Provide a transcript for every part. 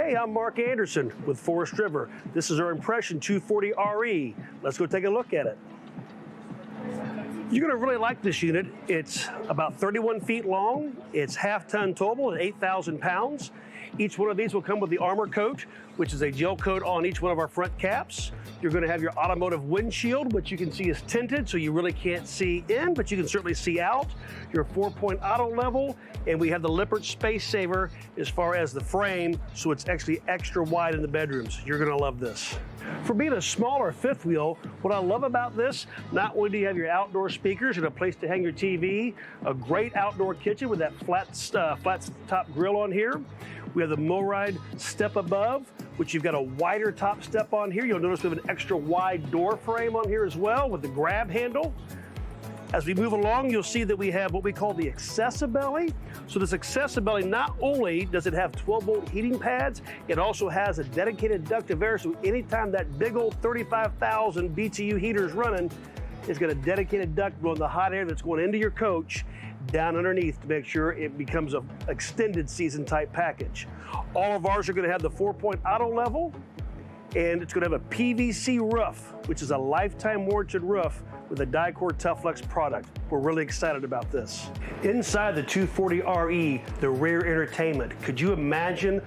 Hey, I'm Mark Anderson with Forest River. This is our Impression 240 RE. Let's go take a look at it. You're gonna really like this unit. It's about 31 feet long. It's half-ton towable at 8,000 pounds. Each one of these will come with the armor coat, which is a gel coat on each one of our front caps. You're gonna have your automotive windshield, which you can see is tinted, so you really can't see in, but you can certainly see out. Your 4-point auto level, and we have the Lippert Space Saver as far as the frame, so it's actually extra wide in the bedrooms. You're gonna love this. For being a smaller fifth wheel, what I love about this, not only do you have your outdoor speakers and a place to hang your TV, a great outdoor kitchen with that flat top grill on here. We have the MoRide step above, which you've got a wider top step on here. You'll notice we have an extra wide door frame on here as well with the grab handle. As we move along, you'll see that we have what we call the Accessibelly. So this Accessibelly, not only does it have 12-volt heating pads, it also has a dedicated duct of air, so anytime that big old 35,000 BTU heater is running, it's got a dedicated duct blowing the hot air that's going into your coach down underneath to make sure it becomes an extended season type package. All of ours are going to have the 4-point auto level, and it's going to have a PVC roof, which is a lifetime warranted roof with a Dicor Toughflex product. We're really excited about this. Inside the 240 RE, the rear entertainment, could you imagine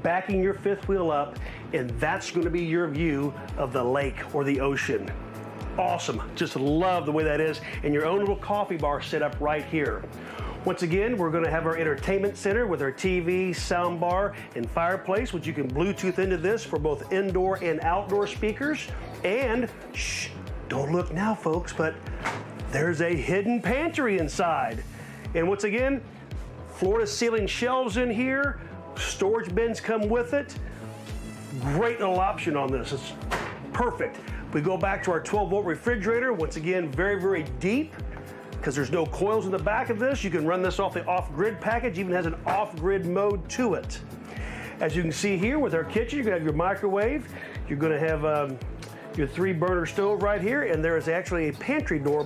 backing your fifth wheel up and that's going to be your view of the lake or the ocean? Awesome, just love the way that is, and your own little coffee bar set up right here. Once again, we're going to have our entertainment center with our TV, sound bar, and fireplace, which you can Bluetooth into this for both indoor and outdoor speakers. And, shh, don't look now, folks, but there's a hidden pantry inside. And once again, floor-to-ceiling shelves in here, storage bins come with it. Great little option on this, it's perfect. We go back to our 12-volt refrigerator, once again, very, very deep, because there's no coils in the back of this. You can run this off the off-grid package, even has an off-grid mode to it. As you can see here with our kitchen, you're gonna have your microwave, you're gonna have your 3-burner stove right here, and there is actually a pantry door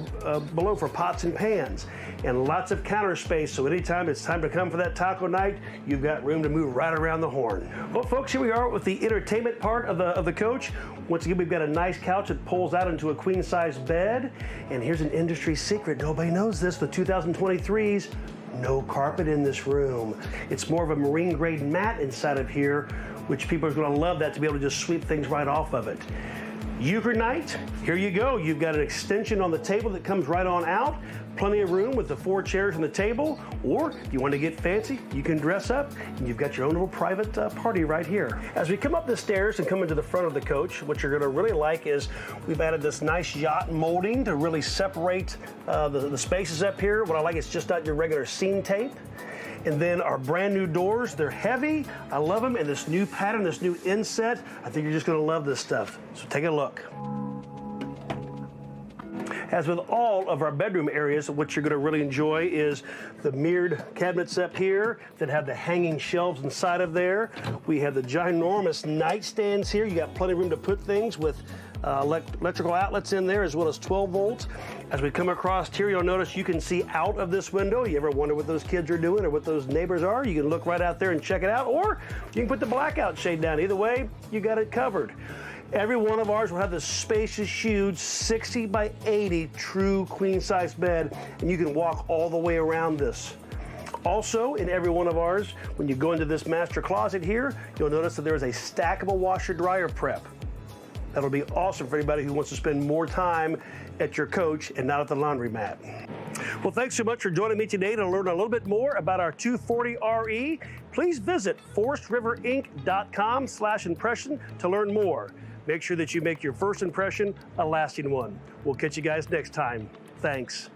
below for pots and pans, and lots of counter space, so anytime it's time to come for that taco night, you've got room to move right around the horn. Well, folks, here we are with the entertainment part of the coach. Once again, we've got a nice couch that pulls out into a queen-size bed, and here's an industry secret. Nobody knows this, the 2023s, no carpet in this room. It's more of a marine-grade mat inside of here, which people are gonna love that, to be able to just sweep things right off of it. Euchre night, here you go. You've got an extension on the table that comes right on out. Plenty of room with the 4 chairs on the table. Or if you want to get fancy, you can dress up and you've got your own little private party right here. As we come up the stairs and come into the front of the coach, what you're going to really like is we've added this nice yacht molding to really separate the spaces up here. What I like is just not your regular seam tape. And then our brand new doors, they're heavy. I love them. And this new pattern, this new inset, I think you're just gonna love this stuff. So take a look. As with all of our bedroom areas, what you're gonna really enjoy is the mirrored cabinets up here that have the hanging shelves inside of there. We have the ginormous nightstands here. You got plenty of room to put things with electrical outlets in there, as well as 12 volts. As we come across here, you'll notice you can see out of this window. You ever wonder what those kids are doing or what those neighbors are? You can look right out there and check it out, or you can put the blackout shade down. Either way, you got it covered. Every one of ours will have this spacious, huge 60 by 80 true queen size bed, and you can walk all the way around this. Also, in every one of ours, when you go into this master closet here, you'll notice that there is a stackable washer dryer prep. That'll be awesome for anybody who wants to spend more time at your coach and not at the laundromat. Well, thanks so much for joining me today to learn a little bit more about our 240 RE. Please visit forestriverinc.com/impression to learn more. Make sure that you make your first impression a lasting one. We'll catch you guys next time. Thanks.